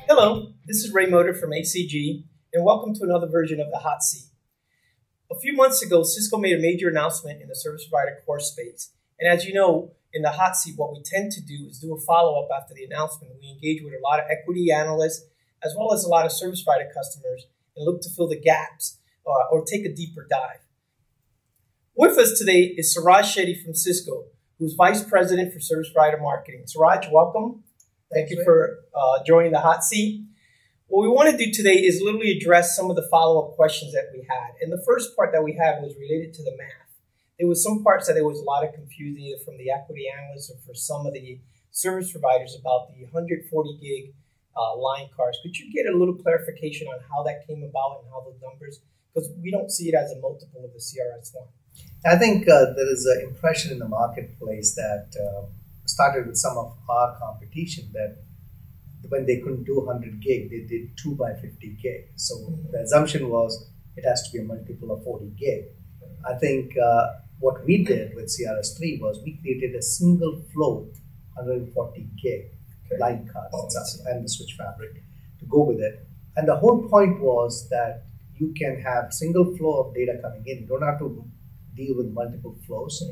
Hello, this is Mota from ACG, and welcome to another version of the Hot Seat. A few months ago, Cisco made a major announcement in the service provider core space. And as you know, in the Hot Seat, what we tend to do is do a follow-up after the announcement. We engage with a lot of equity analysts, as well as a lot of service provider customers, and look to fill the gaps or take a deeper dive. With us today is Suraj Shetty from Cisco, who's Vice President for Service Provider Marketing. Suraj, welcome. Thank you for joining the Hot Seat. What we want to do today is literally address some of the follow-up questions that we had. And the first part that we had was related to the math. There was some parts that there was a lot of confusion either from the equity analysts or for some of the service providers about the 140 gig line cards. Could you get a little clarification on how that came about and how the numbers, because we don't see it as a multiple of the CRS-1. I think there is an impression in the marketplace that started with some of our competition that when they couldn't do 100 gig, they did 2 by 50 gig. So the assumption was it has to be a multiple of 40 gig. I think what we did with CRS-3 was we created a single flow 140 gig line cards and the switch fabric to go with it. And the whole point was that you can have single flow of data coming in. You don't have to deal with multiple flows,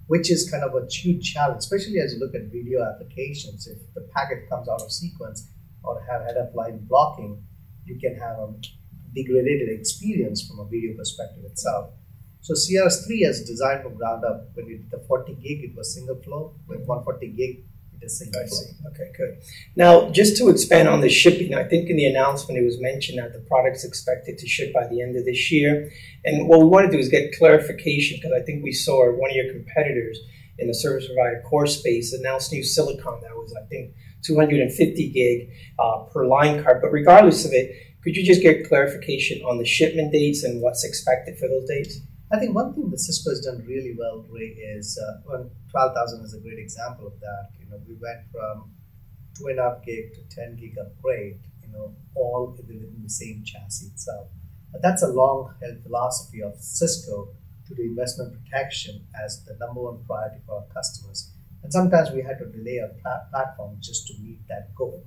which is kind of a huge challenge, especially as you look at video applications. If the packet comes out of sequence or have head-up line blocking, you can have a degraded experience from a video perspective itself. So CRS-3 is designed from ground up. When we did the 40 gig, it was single flow. With 140 gig, it is single flow. Okay, good. Now, just to expand on the shipping, I think in the announcement it was mentioned that the product's expected to ship by the end of this year. And what we want to do is get clarification, because I think we saw one of your competitors in the service provider core space announce new silicon that was, I think, 250 gig per line card. But regardless of it, could you just get clarification on the shipment dates and what's expected for those dates? I think one thing that Cisco has done really well, Ray, is 12,000 is a great example of that. We went from 2.5 gig to 10 gig upgrade, all within the same chassis itself. But that's a long-held philosophy of Cisco to do investment protection as the number one priority for our customers. And sometimes we had to delay our platform just to meet that goal.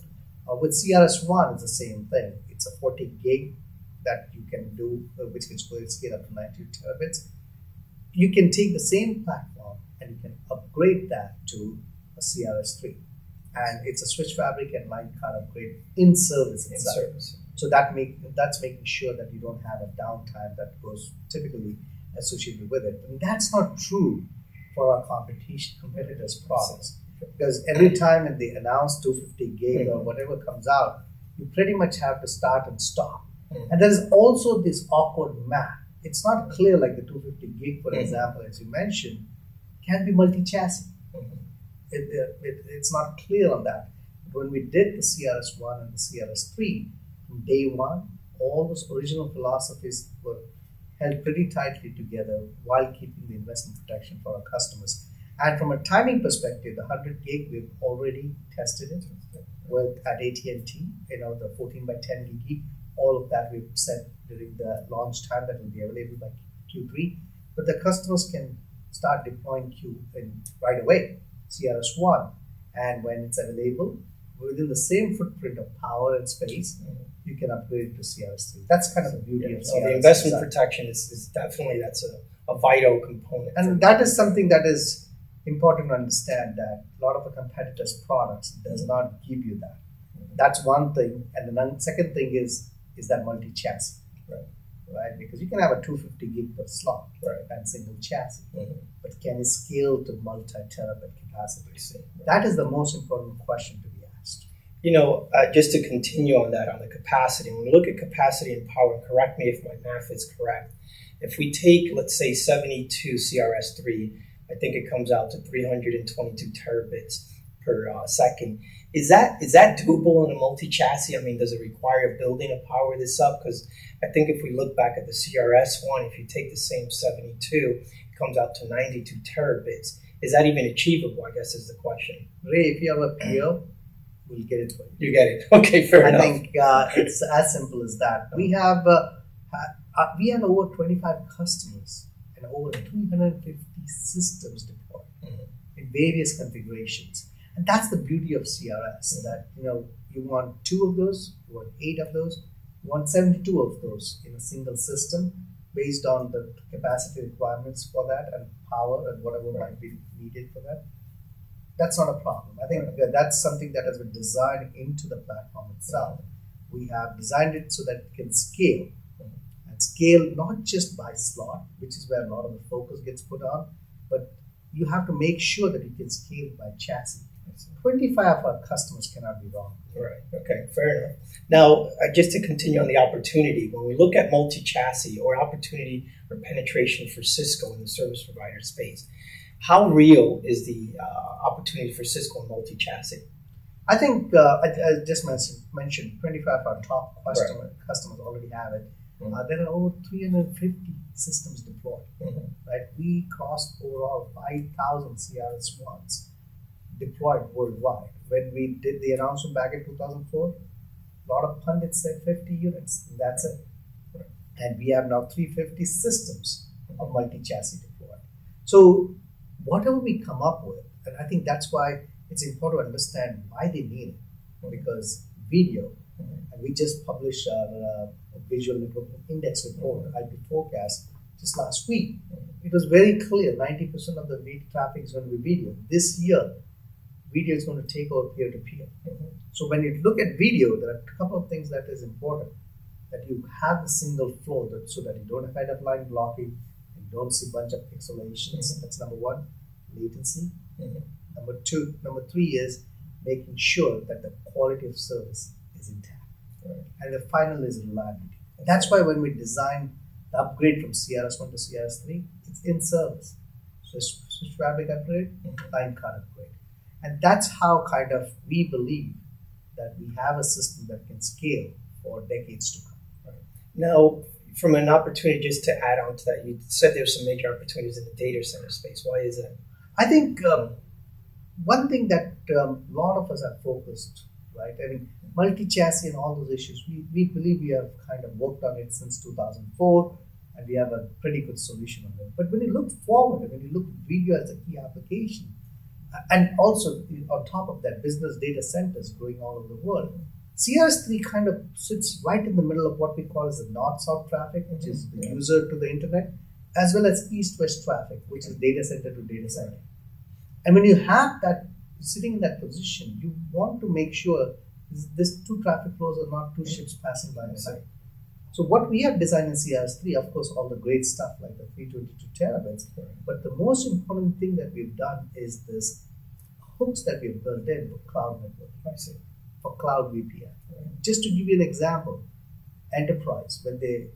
With CRS-1, it's the same thing. It's a 40 gig that you can do, which can scale up to 92 terabits. You can take the same platform and you can upgrade that to a CRS-3. And it's a switch fabric and line card upgrade in service itself. So that's making sure that you don't have a downtime that goes typically associated with it. And that's not true for our competitors' products. Because every time they announce 250 gig or whatever comes out, you pretty much have to start and stop. And there is also this awkward math. It's not clear, like the 250 gig, for example, as you mentioned, can be multi-chassis. It's not clear on that. But when we did the CRS-1 and the CRS-3, from day one, all those original philosophies were held pretty tightly together while keeping the investment protection for our customers. And from a timing perspective, the 100 gig, we've already tested it at AT&T, the 14 by 10 gig. All of that we've set during the launch time that will be available by Q3. But the customers can start deploying right away, CRS-1. And when it's available, within the same footprint of power and space, you can upgrade to CRS-3. That's kind of the beauty of CRS-3. The investment protection is definitely, that's a vital component. And that is something that is important to understand, that a lot of the competitors' products does not give you that. That's one thing. And the second thing is that multi-chassis, right? Because you can have a 250 gig per slot and single chassis, but can it scale to multi-terabit capacity? That is the most important question to be asked. Just to continue on that, on the capacity, when we look at capacity and power, and correct me if my math is correct, if we take, let's say, 72 CRS-3, I think it comes out to 322 terabits per second. Is that doable in a multi-chassis? I mean, does it require building to power this up? Because I think if we look back at the CRS-1, if you take the same 72, it comes out to 92 terabits. Is that even achievable, I guess, is the question. Ray, if you have a PO, we'll get it for you. You get it. Okay, fair enough. I think it's as simple as that. We have over 25 customers, and over 350 systems deployed in various configurations. And that's the beauty of CRS, that you want 2 of those, you want 8 of those, you want 72 of those in a single system based on the capacity requirements for that and power and whatever might be needed for that. That's not a problem. I think that's something that has been designed into the platform itself. We have designed it so that it can scale, and scale not just by slot, which is where a lot of the focus gets put on, but you have to make sure that you can scale by chassis. 25 of our customers cannot be wrong. Right. Okay. Fair enough. Now, just to continue on the opportunity, when we look at multi-chassis or opportunity or penetration for Cisco in the service provider space, how real is the opportunity for Cisco in multi-chassis? I think I just mentioned 25 of our top customers already have it. There are over 350 systems deployed. Right? We crossed overall 5,000 CRS-1s deployed worldwide. When we did the announcement back in 2004, a lot of pundits said 50 units, and that's it. And we have now 350 systems of multi-chassis deployed. So whatever we come up with, and I think that's why it's important to understand why they need it, because video, and we just published our visual network index report, IP forecast, just last week. It was very clear, 90% of the traffic is going to be video. This year, video is going to take over peer-to-peer. So when you look at video, there are a couple of things that is important. That you have the single flow so that you don't have head-of-line blocking and don't see a bunch of pixelations. That's number 1, latency. Number 3 is making sure that the quality of service is intact. And the final is reliability. That's why when we design the upgrade from CRS-1 to CRS-3, it's in service. So switch fabric upgrade, line card upgrade. And that's how kind of we believe that we have a system that can scale for decades to come. Now, from an opportunity, just to add on to that, you said there's some major opportunities in the data center space. Why is that? I think one thing that a lot of us are focused, right? I mean, multi-chassis and all those issues, we believe we have kind of worked on it since 2004, and we have a pretty good solution on it. But when you look forward, and when you look at video as a key application, and also on top of that, business data centers growing all over the world, CRS-3 kind of sits right in the middle of what we call as the north-south traffic, which is the user to the internet, as well as east-west traffic, which is data center to data center. And when you have that sitting in that position, you want to make sure these 2 traffic flows are not 2 ships passing by the side. So what we have designed in CRS-3, of course, all the great stuff like the 322 terabits, but the most important thing that we've done is this hooks that we've built in for cloud networking, for cloud VPN. Just to give you an example, enterprise, when they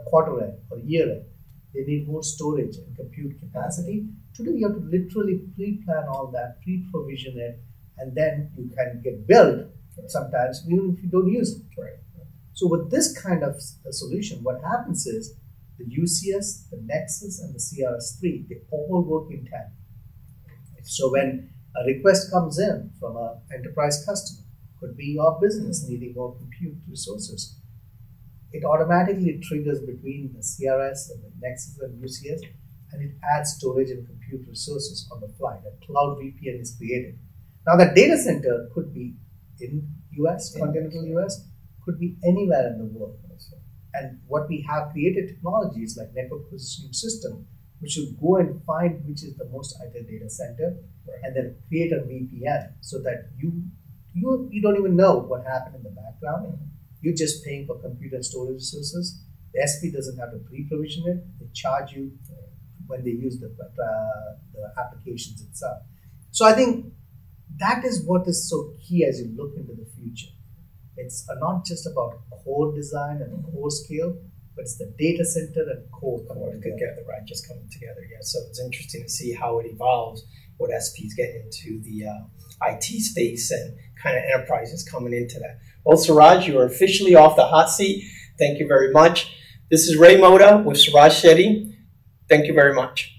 quarter end or year end, they need more storage and compute capacity. Today, you have to literally pre-plan all that, pre-provision it, and then you can get billed sometimes even if you don't use it. So with this kind of solution, what happens is the UCS, the Nexus, and the CRS-3, they all work in tandem. So when a request comes in from an enterprise customer, could be your business needing more compute resources, it automatically triggers between the CRS and the Nexus and UCS, and it adds storage and compute resources on the fly. The cloud VPN is created. Now, the data center could be in US, continental US, could be anywhere in the world. And what we have created technologies like network positioning system, which will go and find which is the most ideal data center, and then create a VPN so that you don't even know what happened in the background. You're just paying for compute and storage resources. The SP doesn't have to pre-provision it. They charge you when they use the applications itself. So I think that is what is so key as you look into the future. It's not just about core design and core scale, but it's the data center and core coming together, right? Just coming together, yeah. So it's interesting to see how it evolves, what SPs get into the IT space and kind of enterprises coming into that. Well, Suraj, you are officially off the hot seat. Thank you very much. This is Ray Mota with Suraj Shetty. Thank you very much.